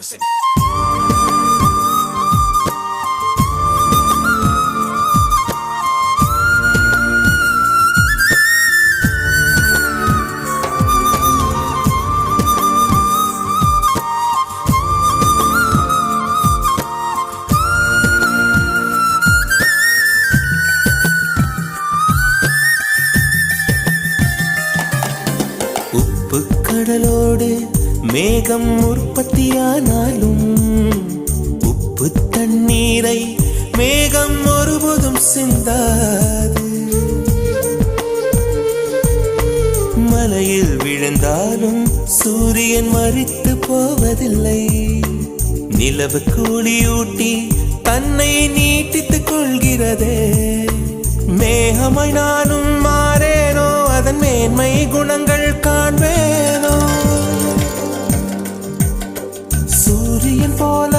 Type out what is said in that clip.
உப்பு கடலோடு மேகம் உற்பத்தியானாலும் உப்பு தண்ணீரை மேகம் ஒருபோதும் சிந்தாது. மலையில் விழுந்தாலும் சூரியன் மரித்து போவதில்லை. நிலவு கூலியூட்டி தன்னை நீட்டித்துக் கொள்கிறதே. மேகமாய் நானும் மாறேனோ, அதன் மேன்மை குணங்கள் காண்பேனோ. சூரியன் போல